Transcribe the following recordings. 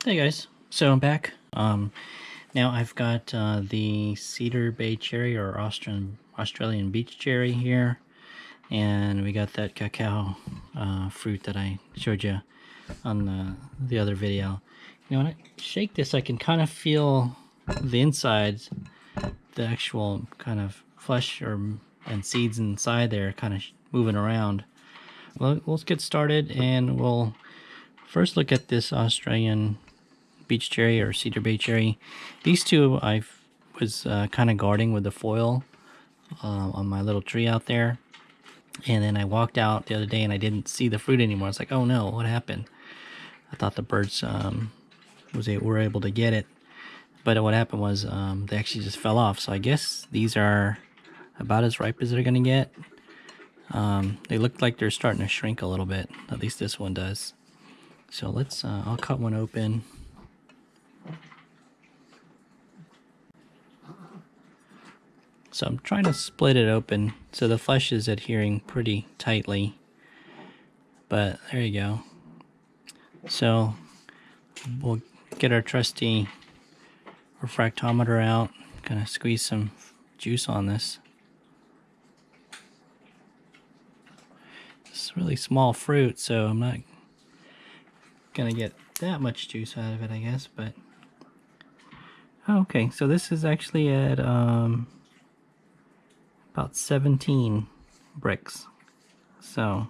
Hey guys, so I'm back. Now I've got the Cedar Bay cherry or Australian beach cherry here, and we got that cacao fruit that I showed you on the other video. You know, when I shake this, I can kind of feel the insides, the actual kind of flesh and seeds inside there, kind of moving around. Well, let's get started, and we'll first look at this Australian beach cherry or Cedar Bay cherry. These two I was kind of guarding with the foil on my little tree out there, and then I walked out the other day and I didn't see the fruit anymore. I was like, oh no, what happened? I thought the birds were able to get it, but what happened was they actually just fell off. So I guess these are about as ripe as they're gonna get. They look like they're starting to shrink a little bit. At least this one does. So let's I'll cut one open. So I'm trying to split it open so the flesh is adhering pretty tightly, but there you go. So we'll get our trusty refractometer out, kind of squeeze some juice on this. It's really small fruit, so I'm not gonna get that much juice out of it, I guess, but okay, so this is actually at about 17 bricks, so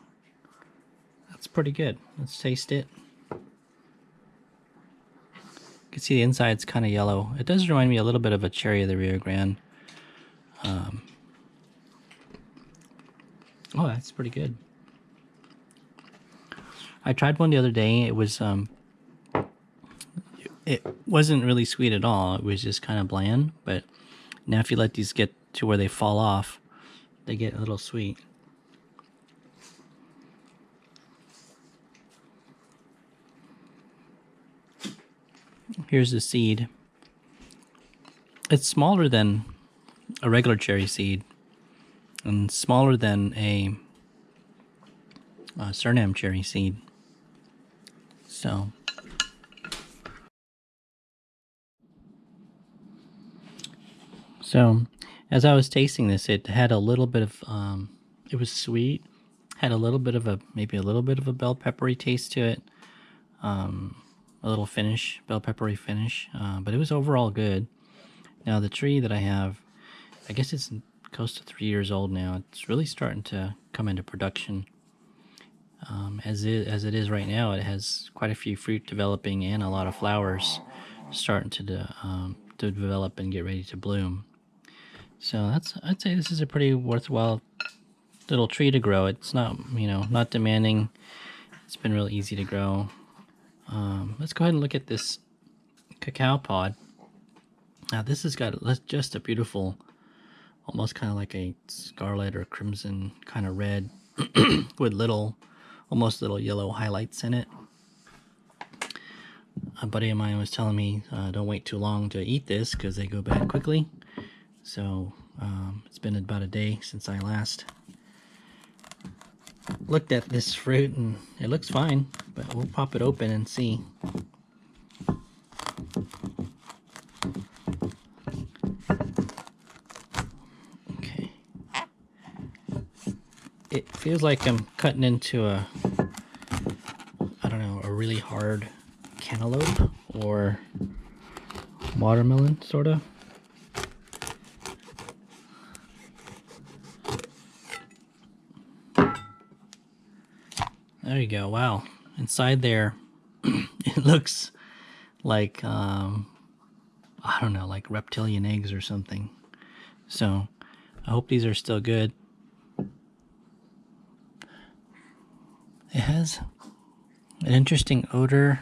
that's pretty good. Let's taste it. You can see the inside's kind of yellow. It does remind me a little bit of a cherry of the Rio Grande. Oh, that's pretty good. I tried one the other day. It was it wasn't really sweet at all. It was just kind of bland, but now if you let these get to where they fall off, they get a little sweet. Here's the seed. It's smaller than a regular cherry seed and smaller than a Suriname cherry seed. So as I was tasting this, it had a little bit of it was sweet, had a little bit of maybe a little bit of a bell peppery taste to it, a little finish, bell peppery finish, but it was overall good. Now the tree that I have, I guess it's close to 3 years old now. It's really starting to come into production. As it is right now, it has quite a few fruit developing and a lot of flowers starting to develop and get ready to bloom. So I'd say this is a pretty worthwhile little tree to grow. It's not, not demanding. It's been real easy to grow. Let's go ahead and look at this cacao pod. Now this has got just a beautiful, almost kind of like a scarlet or crimson kind of red with almost little yellow highlights in it. A buddy of mine was telling me don't wait too long to eat this because they go bad quickly. So it's been about a day since I last looked at this fruit, and it looks fine, but we'll pop it open and see. Okay. It feels like I'm cutting into a really hard cantaloupe or watermelon, sort of. There you go. Wow. Inside there, it looks like, I don't know, like reptilian eggs or something. So I hope these are still good. It has an interesting odor,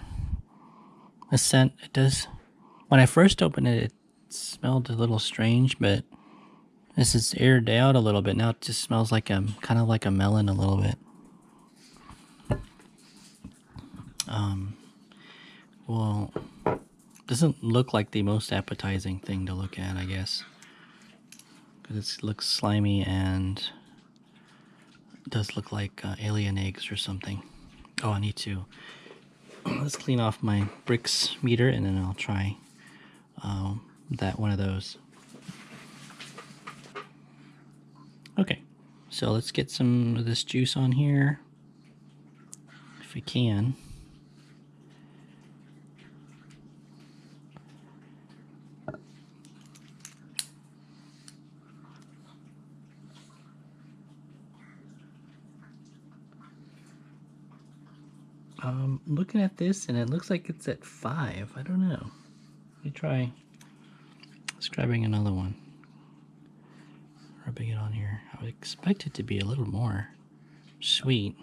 a scent. It does. When I first opened it, it smelled a little strange, but this is aired out a little bit. Now it just smells like kind of like a melon a little bit. Well, doesn't look like the most appetizing thing to look at, I guess, because it looks slimy and it does look like alien eggs or something. Oh, I need to let's clean off my bricks meter, and then I'll try that one of those. Okay, so let's get some of this juice on here, if we can. Looking at this, and it looks like it's at 5. I don't know. Let me try grabbing another one. Rubbing it on here. I would expect it to be a little more sweet.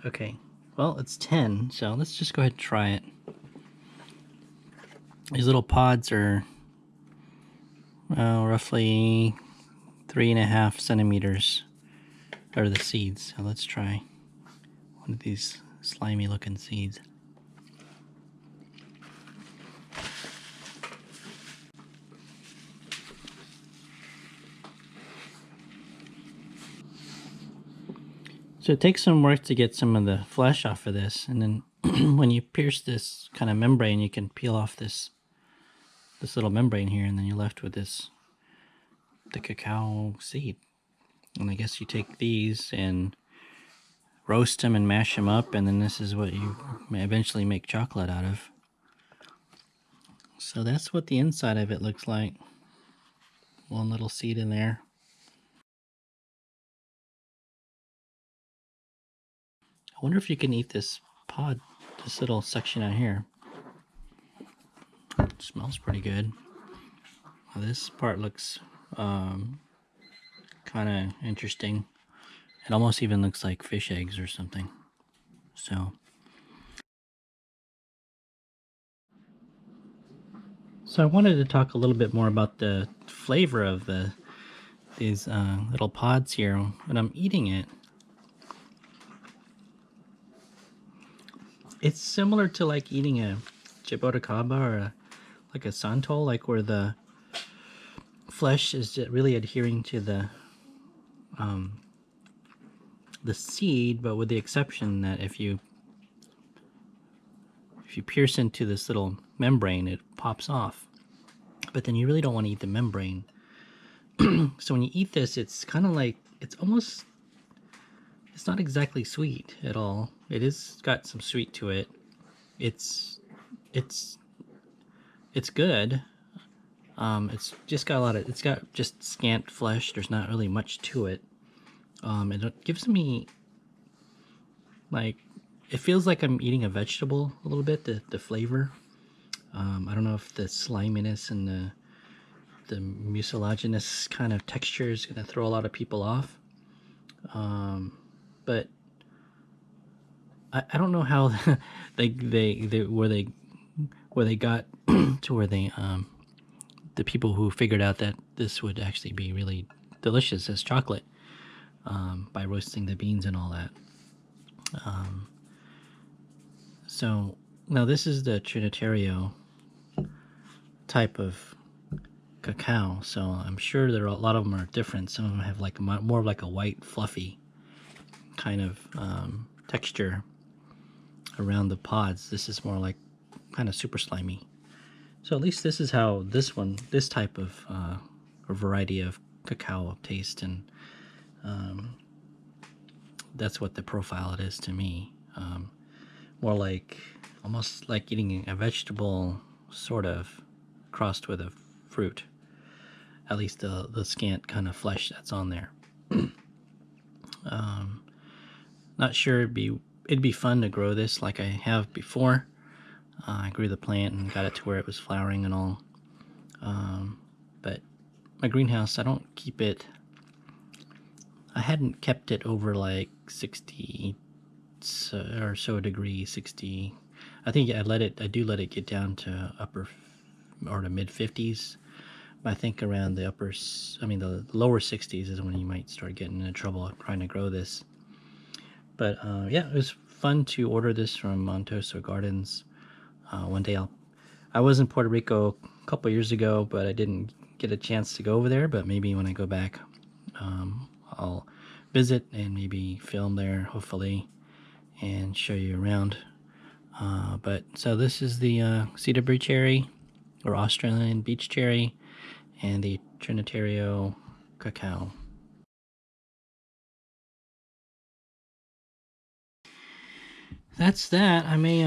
Okay, well, it's 10, so let's just go ahead and try it. These little pods are roughly 3.5 centimeters are the seeds. So let's try one of these slimy looking seeds. So it takes some work to get some of the flesh off of this, and then when you pierce this kind of membrane, you can peel off this little membrane here, and then you're left with the cacao seed. And I guess you take these and roast them and mash them up, and then this is what you may eventually make chocolate out of. So that's what the inside of it looks like. One little seed in there. I wonder if you can eat this pod, this little section out here. It smells pretty good. Well, this part looks kind of interesting. It almost even looks like fish eggs or something. So I wanted to talk a little bit more about the flavor of these little pods here when I'm eating it. It's similar to like eating a jaboticaba or like a santol, like where the flesh is really adhering to the seed, but with the exception that if you pierce into this little membrane, it pops off. But then you really don't want to eat the membrane. So when you eat this, it's kind of like, it's not exactly sweet at all. It is got some sweet to it. It's good. It's just got it's got just scant flesh. There's not really much to it. It gives me like, it feels like I'm eating a vegetable a little bit, the flavor. I don't know if the sliminess and the mucilaginous kind of texture is going to throw a lot of people off. But I don't know how they where they got to where they the people who figured out that this would actually be really delicious as chocolate by roasting the beans and all that. So now this is the Trinitario type of cacao, so I'm sure there are a lot of them are different. Some of them have like more of like a white fluffy kind of texture around the pods. This is more like kind of super slimy. So at least this is how this type of or variety of cacao tastes, and that's what the profile it is to me. More like, almost like eating a vegetable, sort of crossed with a fruit. At least the scant kind of flesh that's on there. Not sure it'd be fun to grow this like I have before. I grew the plant and got it to where it was flowering and all. But my greenhouse, I don't keep it. I hadn't kept it over like 60 or so degrees, 60. I think I do let it get down to upper or to mid 50s. But I think around the lower 60s is when you might start getting into trouble trying to grow this. But yeah, it was fun to order this from Montoso Gardens. One day I was in Puerto Rico a couple years ago, but I didn't get a chance to go over there. But maybe when I go back, I'll visit and maybe film there, hopefully, and show you around. But so this is the Cedar Bay cherry or Australian beach cherry and the Trinitario cacao. That's that. I may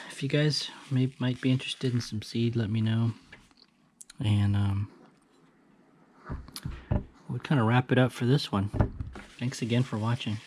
if you guys might be interested in some seed, let me know. And we'll kind of wrap it up for this one. Thanks again for watching.